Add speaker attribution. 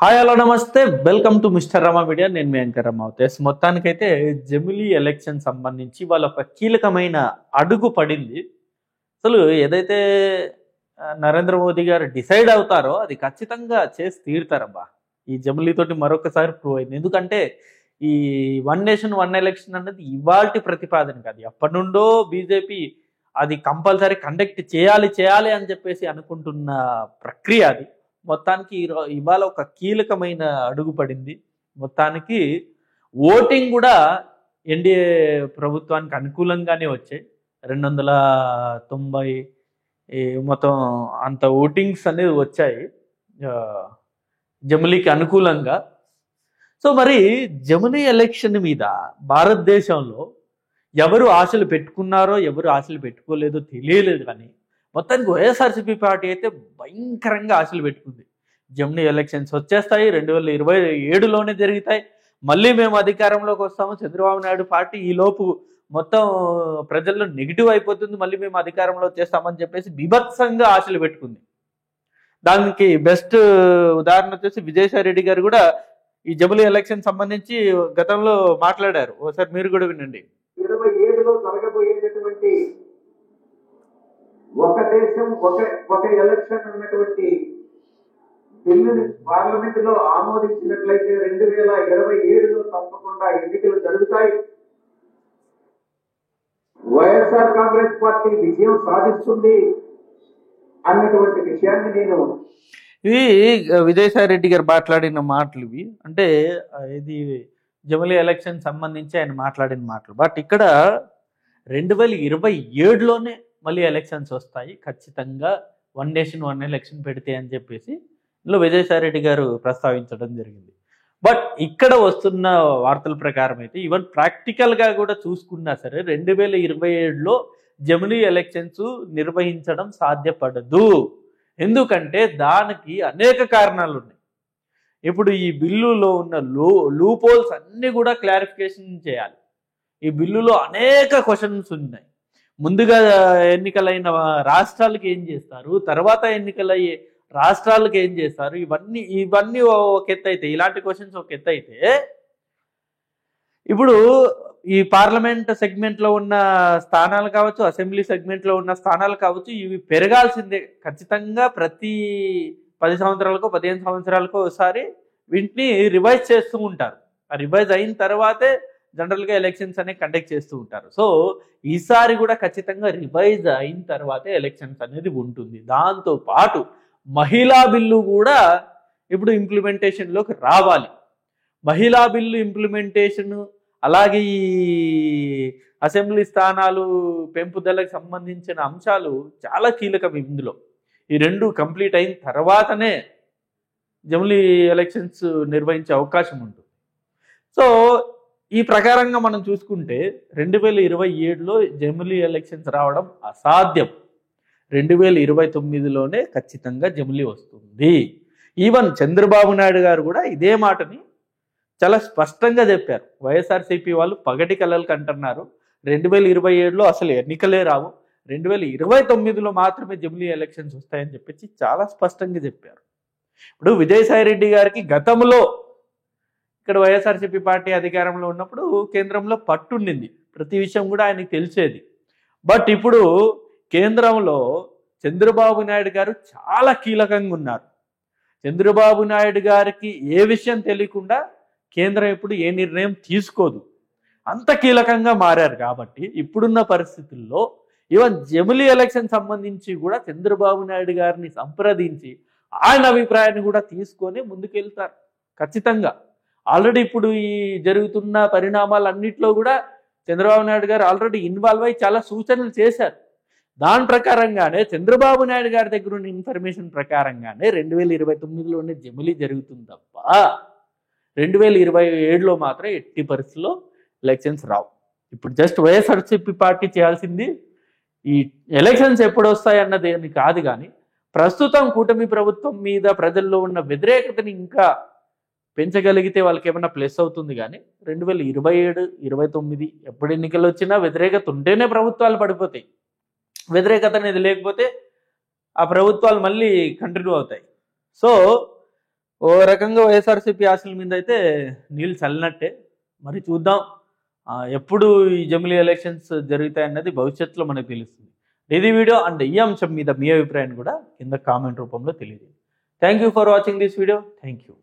Speaker 1: Hi hello నమస్తే welcome to mister Rama media. నేను మీ anchor రమావతేస్. మొత్తానికైతే జమిలీ ఎలక్షన్ సంబంధించి వాళ్ళ ఒక కీలకమైన అడుగు పడింది. అసలు ఏదైతే నరేంద్ర మోదీ గారు డిసైడ్ అవుతారో అది ఖచ్చితంగా చేసి తీరుతారబ్బా. ఈ జమిలీ తోటి మరొకసారి ప్రూవ్ అయింది. ఎందుకంటే ఈ వన్ నేషన్ వన్ ఎలక్షన్ అనేది ఇవాల్టి ప్రతిపాదన కాదు, ఎప్పటి నుండో బీజేపీ అది కంపల్సరీ కండక్ట్ చేయాలి చేయాలి అని చెప్పేసి అనుకుంటున్న ప్రక్రియ అది. మొత్తానికి ఇవాళ ఒక కీలకమైన అడుగు పడింది. మొత్తానికి ఓటింగ్ కూడా ఎన్డీఏ ప్రభుత్వానికి అనుకూలంగానే వచ్చాయి. 290 మొత్తం అంత ఓటింగ్స్ అనేది వచ్చాయి జమిలీకి అనుకూలంగా. సో మరి జమిలీ ఎలక్షన్ మీద భారతదేశంలో ఎవరు ఆశలు పెట్టుకున్నారో ఎవరు ఆశలు పెట్టుకోలేదో తెలియలేదు, కానీ మొత్తానికి వైఎస్ఆర్సీపీ పార్టీ అయితే భయంకరంగా ఆశలు పెట్టుకుంది. జమిలీ ఎలక్షన్స్ వచ్చేస్తాయి, 2027లోనే జరుగుతాయి, మళ్ళీ మేము అధికారంలోకి వస్తాము, చంద్రబాబు నాయుడు పార్టీ ఈలోపు మొత్తం ప్రజల్లో నెగిటివ్ అయిపోతుంది, మళ్ళీ మేము అధికారంలో వచ్చేస్తామని చెప్పేసి బీభత్సంగా ఆశలు పెట్టుకుంది. దానికి బెస్ట్ ఉదాహరణ వచ్చేసి విజయసాయి రెడ్డి గారు కూడా ఈ జమిలీ ఎలక్షన్ సంబంధించి గతంలో మాట్లాడారు. ఒకసారి మీరు కూడా వినండి.
Speaker 2: 27లో జరగబోయేటటువంటి ఒక దేశం ఒక ఎలక్షన్ అన్నటువంటి బిల్లుని పార్లమెంట్ లో ఆమోదించినట్లయితే 2027లో తప్పకుండా ఎన్నికలు జరుగుతాయి. వైఎస్ఆర్ కాంగ్రెస్ పార్టీ విజయం సాధిస్తుంది అన్నటువంటి విషయాన్ని నేను
Speaker 1: ఇవి విజయసాయి రెడ్డి గారు మాట్లాడిన మాటలు ఇవి. అంటే ఇది జమిలీ ఎలక్షన్ సంబంధించి ఆయన మాట్లాడిన మాటలు. బట్ ఇక్కడ 2027లోనే మళ్ళీ ఎలక్షన్స్ వస్తాయి, ఖచ్చితంగా వన్ నేషన్ వన్ ఎలక్షన్ పెడితే అని చెప్పేసి ఇందులో విజయసాయి రెడ్డి గారు ప్రస్తావించడం జరిగింది. బట్ ఇక్కడ వస్తున్న వార్తల ప్రకారం అయితే ఈవెన్ ప్రాక్టికల్గా కూడా చూసుకున్నా సరే 2027లో జమిలీ ఎలక్షన్స్ నిర్వహించడం సాధ్యపడదు. ఎందుకంటే దానికి అనేక కారణాలు ఉన్నాయి. ఇప్పుడు ఈ బిల్లులో ఉన్న లూపోల్స్ అన్నీ కూడా క్లారిఫికేషన్ చేయాలి. ఈ బిల్లులో అనేక క్వశ్చన్స్ ఉన్నాయి. ముందుగా ఎన్నికలైన రాష్ట్రాలకు ఏం చేస్తారు, తర్వాత ఎన్నికలయ్యే రాష్ట్రాలకు ఏం చేస్తారు, ఇవన్నీ ఒక ఎత్తు అయితే, ఇలాంటి క్వశ్చన్స్ ఒక ఎత్తు అయితే, ఇప్పుడు ఈ పార్లమెంట్ సెగ్మెంట్లో ఉన్న స్థానాలు కావచ్చు, అసెంబ్లీ సెగ్మెంట్లో ఉన్న స్థానాలు కావచ్చు, ఇవి పెరగాల్సిందే ఖచ్చితంగా. ప్రతి 10 సంవత్సరాలకో 15 సంవత్సరాలకో ఒకసారి వీటిని రివైజ్ చేస్తూ ఉంటారు. ఆ రివైజ్ అయిన తర్వాతే జనరల్గా ఎలక్షన్స్ అనేవి కండక్ట్ చేస్తూ ఉంటారు. సో ఈసారి కూడా ఖచ్చితంగా రివైజ్ అయిన తర్వాతే ఎలక్షన్స్ అనేది ఉంటుంది. దాంతో పాటు మహిళా బిల్లు కూడా ఇప్పుడు ఇంప్లిమెంటేషన్లోకి రావాలి. మహిళా బిల్లు ఇంప్లిమెంటేషన్, అలాగే ఈ అసెంబ్లీ స్థానాలు పెంపుదలకు సంబంధించిన అంశాలు చాలా కీలకం ఇందులో. ఈ రెండు కంప్లీట్ అయిన తర్వాతనే జమిలీ ఎలక్షన్స్ నిర్వహించే అవకాశం ఉంటుంది. సో ఈ ప్రకారంగా మనం చూసుకుంటే 2027లో జమిలీ ఎలక్షన్స్ రావడం అసాధ్యం. 2029లోనే ఖచ్చితంగా జమిలీ వస్తుంది. ఈవెన్ చంద్రబాబు నాయుడు గారు కూడా ఇదే మాటని చాలా స్పష్టంగా చెప్పారు. వైఎస్ఆర్సీపీ వాళ్ళు పగటి కలలు కంటున్నారు, 2027లో అసలు ఎన్నికలే రావు, 2029లో మాత్రమే జమిలీ ఎలక్షన్స్ వస్తాయని చెప్పేసి చాలా స్పష్టంగా చెప్పారు. ఇప్పుడు విజయసాయి రెడ్డి గారికి గతంలో ఇక్కడ వైఎస్ఆర్సీపీ పార్టీ అధికారంలో ఉన్నప్పుడు కేంద్రంలో పట్టుండింది, ప్రతి విషయం కూడా ఆయనకి తెలిసేది. బట్ ఇప్పుడు కేంద్రంలో చంద్రబాబు నాయుడు గారు చాలా కీలకంగా ఉన్నారు. చంద్రబాబు నాయుడు గారికి ఏ విషయం తెలియకుండా కేంద్రం ఇప్పుడు ఏ నిర్ణయం తీసుకోదు, అంత కీలకంగా మారారు. కాబట్టి ఇప్పుడున్న పరిస్థితుల్లో ఈవెన్ జమిలీ ఎలక్షన్ సంబంధించి కూడా చంద్రబాబు నాయుడు గారిని సంప్రదించి ఆయన అభిప్రాయాన్ని కూడా తీసుకొని ముందుకెళ్తారు ఖచ్చితంగా. ఆల్రెడీ ఇప్పుడు ఈ జరుగుతున్న పరిణామాలన్నింటిలో కూడా చంద్రబాబు నాయుడు గారు ఆల్రెడీ ఇన్వాల్వ్ అయ్యి చాలా సూచనలు చేశారు. దాని ప్రకారంగానే చంద్రబాబు నాయుడు గారి దగ్గర ఉన్న ఇన్ఫర్మేషన్ ప్రకారంగానే 2029లోనే జమిలీ జరుగుతుంది తప్ప 2027లో మాత్రం ఎట్టి పరిస్థితుల్లో ఎలక్షన్స్ రావు. ఇప్పుడు జస్ట్ వైఎస్ఆర్సీపీ పార్టీ చేయాల్సింది ఈ ఎలక్షన్స్ ఎప్పుడు వస్తాయి అన్నది కాదు, కానీ ప్రస్తుతం కూటమి ప్రభుత్వం మీద ప్రజల్లో ఉన్న వ్యతిరేకతని ఇంకా పెంచగలిగితే వాళ్ళకి ఏమైనా ప్లస్ అవుతుంది. కానీ 2027, 29 ఎప్పుడు ఎన్నికలు వచ్చినా వ్యతిరేకత ఉంటేనే ప్రభుత్వాలు పడిపోతాయి. వ్యతిరేకత అనేది లేకపోతే ఆ ప్రభుత్వాలు మళ్ళీ కంటిన్యూ అవుతాయి. సో ఓ రకంగా వైఎస్ఆర్సీపీ ఆశల మీద అయితే నీళ్ళు చల్లినట్టే. మరి చూద్దాం ఎప్పుడు ఈ జమిలీ ఎలక్షన్స్ జరుగుతాయన్నది భవిష్యత్తులో మనకు తెలుస్తుంది. ఇది వీడియో అండ్ ఈ అంశం మీద మీ అభిప్రాయాన్ని కూడా కింద కామెంట్ రూపంలో తెలియజేయండి. Thank you for watching this video. Thank you.